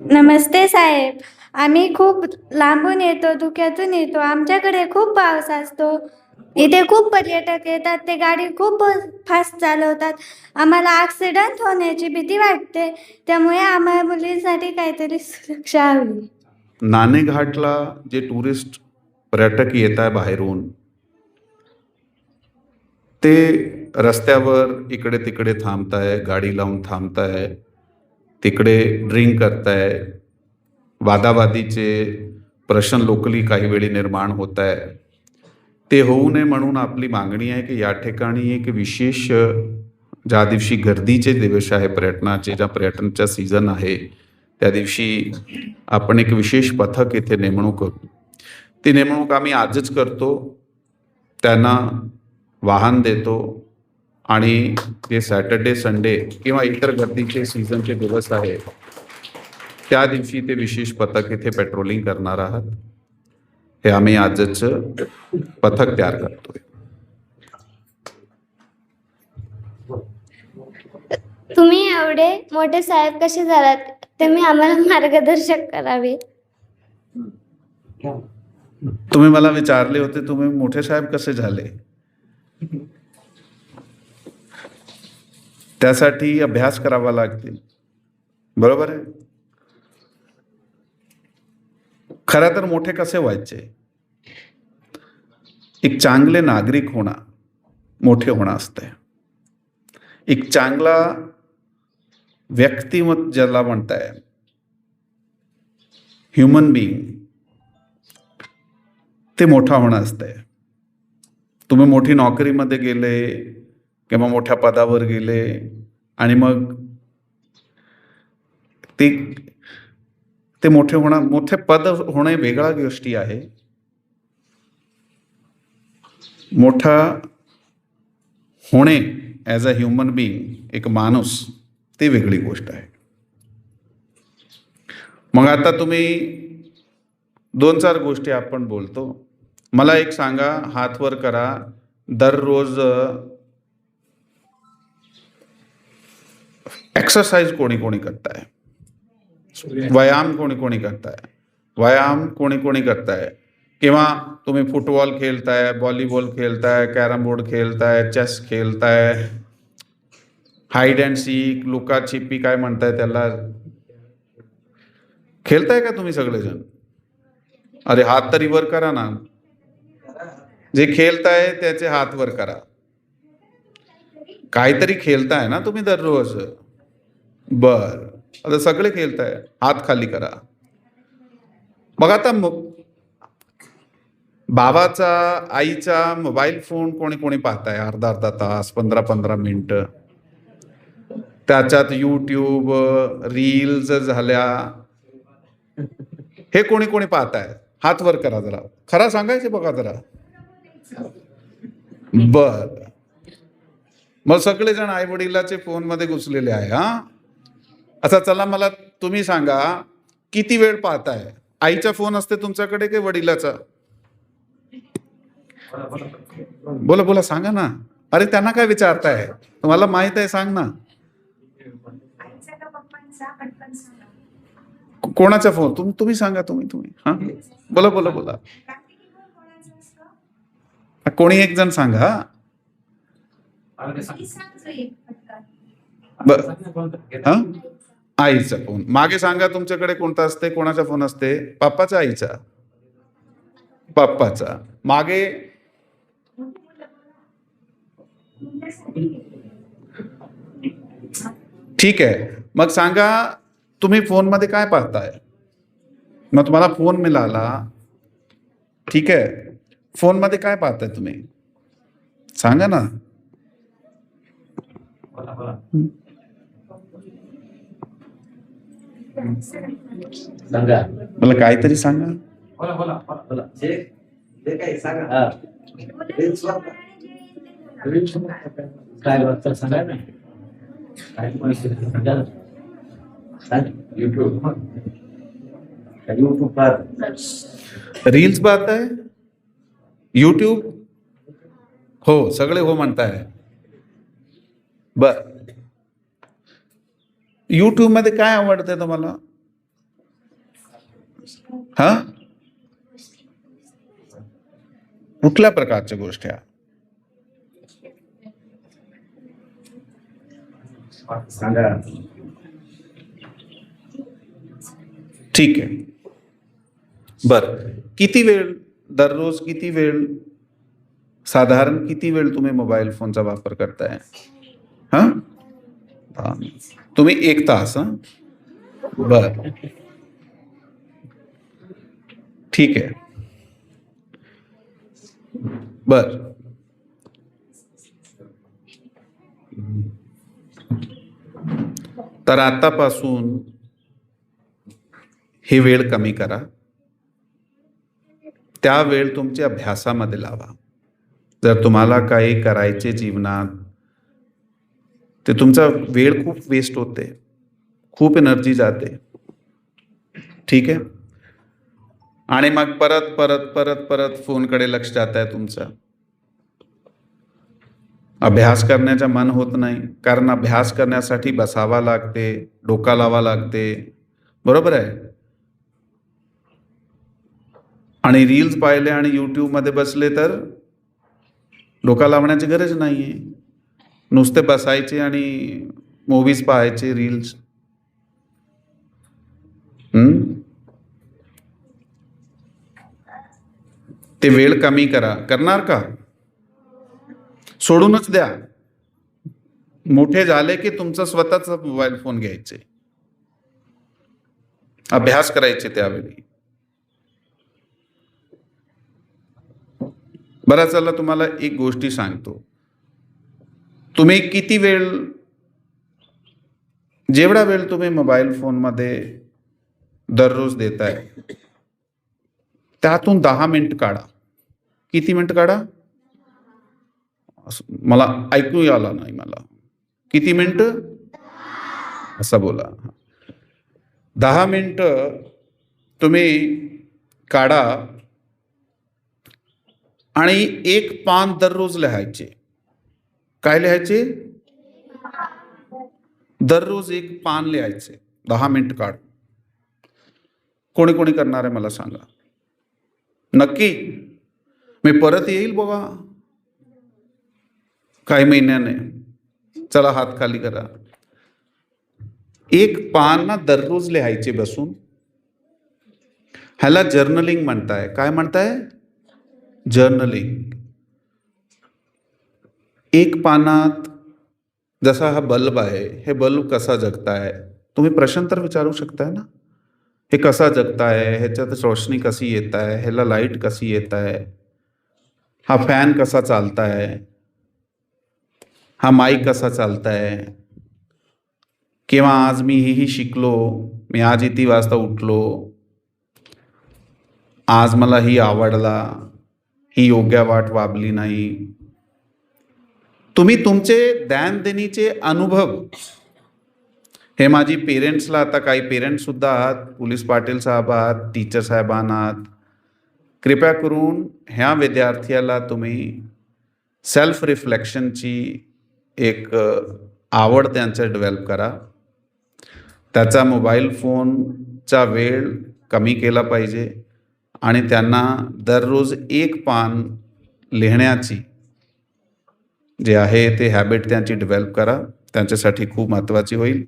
नमस्ते साहेब. आम्ही खूप लांबून येतो, धुक्यातून येतो. आमच्याकडे खूप पाऊस असतो. इथे खूप पर्यटक येतात. ते गाडी खूप फास्ट चालवतात. आम्हाला ॲक्सिडेंट होण्याची भीती वाटते. त्यामुळे आम्हाला मुलींसाठी काहीतरी सुरक्षा हवी. नाणेघाटला जे टुरिस्ट पर्यटक येत आहे बाहेरून, ते रस्त्यावर इकडे तिकडे थांबताय, गाडी लावून थांबताय, तिकडे ड्रिंक करताय, वादावादीचे प्रश्न लोकली काही वेळी निर्माण होत आहे. ते होऊ नये म्हणून आपली मागणी आहे की या ठिकाणी एक विशेष ज्या दिवशी गर्दीचे दिवस आहे पर्यटनाचे, ज्या पर्यटनचा सीझन आहे त्या दिवशी आपण एक विशेष पथक इथे नेमणूक करू. ती नेमणूक आम्ही आजच करतो. त्यांना वाहन देतो आणि जे सॅटर्डे संडे किंवा इतर गर्दीचे सीझनचे दिवस आहे त्या दिवशी ते विशेष पथक इथे पेट्रोलिंग करणार आहात. हे आम्ही आजच पथक तयार करतोय. तुम्ही एवढे मोठे साहेब कसे झालात? तुम्ही आम्हाला मार्गदर्शक करावे. तुम्ही मला विचारले होते तुम्ही मोठे साहेब कसे झाले. त्यासाठी अभ्यास करावा लागतील, बरोबर आहे. खरं तर मोठे कसे व्हायचे? एक चांगले नागरिक होणं मोठे होणं असते. एक चांगला व्यक्तिमत्व ज्याला म्हणताय, ह्युमन बिईंग, ते मोठा होणं असतंय. तुम्ही मोठी नोकरीमध्ये गेले किंवा मोठ्या पदावर गेले आणि मग ते मोठे होणं, मोठे पद होणे वेगळा गोष्टी आहे. मोठा होणे ॲज अ ह्युमन बिईंग, एक माणूस, ती वेगळी गोष्ट आहे. मग आता तुम्ही 2-4 गोष्टी आपण बोलतो. मला एक सांगा, हात वर करा, दररोज एक्सरसाइज कोणी कोणी करताय? व्यायाम कोणी कोणी करताय? व्यायाम कोणी कोणी करताय? किंवा तुम्ही फुटबॉल खेळताय, व्हॉलीबॉल खेळताय, कॅरम बोर्ड खेळताय, चेस खेळताय, हाईड अँड सीक, लुकाछिपी काय म्हणताय त्याला, खेळताय का तुम्ही सगळेजण? अरे हात तरी वर करा ना. जे खेळताय त्याचे हात वर करा. काहीतरी खेळताय ना तुम्ही दररोज. बर, आता सगळे खेळताय, हात खाली करा. मग आता बाबाचा, आईचा मोबाईल फोन कोणी कोणी पाहताय अर्धा तास, 15 मिनिटं. त्याच्यात यूट्यूब, रील्स झाल्या, हे कोणी कोणी पाहताय? हात वर करा जरा. खरा सांगायचे बघा जरा. बर, मग सगळेजण आई वडिलाचे फोन मध्ये घुसलेले आहे. हा, अच्छा चला मला तुम्ही सांगा, किती वेळ पाहताय? आईचा फोन असते तुमच्याकडे की वडिलाचा? बोला बोला, सांगा ना. अरे त्यांना काय विचारताय? तुम्हाला माहित आहे, सांग ना. कोणाचा फोन? तुम्ही सांगा. तुम्ही हा, बोला बोला बोला. कोणी एक जण सांगा. हा, आईचा फोन. मागे सांगा तुमच्याकडे कोणता असते? कोणाचा फोन असते? पप्पाचा, आईचा? पप्पाचा. मागे ठीक आहे. मग सांगा तुम्ही फोन मध्ये काय पाहताय? मग तुम्हाला फोन मिळाला, ठीक आहे, फोन मध्ये काय पाहताय तुम्ही? सांगा ना. मला काहीतरी सांगा. रील्स पाहताय? यूट्यूब? हो, सगळे हो म्हणताय. बर, यूट्यूब मध्ये काय आवडतंय तुम्हाला? हा, कुठल्या प्रकारच्या गोष्टी? सांगा. ठीक आहे. बर, किती वेळ दररोज, किती वेळ, साधारण किती वेळ तुम्ही मोबाईल फोनचा वापर करताय? हा, तुम्ही 1 तास? हा, बर, ठीक आहे. बर, तर आतापासून ही वेळ कमी करा. त्या वेळ तुमच्या अभ्यासामध्ये लावा. जर तुम्हाला काही करायचे जीवनात, ते तुमचा वेळ खूप वेस्ट होते, खूप एनर्जी जाते. ठीक आहे. आणि मग परत परत परत परत फोनकडे लक्ष जात आहे तुमचं. अभ्यास करण्याचं मन होत नाही, कारण अभ्यास करण्यासाठी बसावा लागते, डोका लावा लागते. बरोबर आहे. आणि रील्स पाहिले आणि यूट्यूबमध्ये बसले तर डोका लावण्याची गरज नाहीये. नुसते बसायचे आणि मूव्हीज पाहायचे, रील्स. ते वेळ कमी करा. करणार का? सोडूनच द्या. मोठे झाले की तुमचा स्वतःचा मोबाईल फोन घ्यायचे, अभ्यास करायचे त्यावेळी. बरं, चला तुम्हाला एक गोष्टी सांगतो. तुम्ही किती वेळ, जेवढा वेळ तुम्ही मोबाईल फोनमध्ये दररोज देताय, त्यातून 10 मिनिट काढा. किती मिनिट काढा? मला ऐकू आला नाही. मला किती मिनिट? असं बोला. 10 मिनिट तुम्ही काढा आणि 1 पान दररोज लिहायचे. काय लिहायचे? दररोज 1 पान लिहायचे. 10 मिनिट काढ. कोणी कोणी करणार आहे मला सांगा. नक्की मी परत येईल बाबा काही महिन्याने. चला हात खाली करा. 1 पान ना दररोज लिहायचे बसून. ह्याला जर्नलिंग म्हणताय. काय म्हणताय? जर्नलिंग. 1 पानात, जसा हा बल्ब आहे, हे बल्ब कसा जगताय तुम्ही प्रश्न तर विचारू शकताय ना. हे कसा जगताय, ह्याच्यात रोशनी कशी येत आहे, ह्याला लाईट कशी येत आहे, हा फॅन कसा चालताय, हा माईक कसा चालताय, किंवा आज मी ही शिकलो, मी आज इतकी वाजता उठलो, आज मला ही आवडला, ही योग्य वाट वाबली नाही. तुम्ही तुमचे दैनंदिनीचे अनुभव, हे माझी पेरेंट्सला, आता काही पेरेंट्स सुद्धा आहात, पोलीस पाटील साहेब आहात, टीचर साहेबांना आहात, कृपया करून ह्या विद्यार्थ्याला तुम्ही सेल्फ रिफ्लेक्शनची एक आवड त्यांचं डेव्हलप करा. त्याचा मोबाईल फोनचा वेळ कमी केला पाहिजे आणि त्यांना दररोज 1 पान लिहिण्याची जे आहे ते हॅबिट त्यांची डेव्हलप करा. त्यांच्यासाठी खूप महत्त्वाची होईल.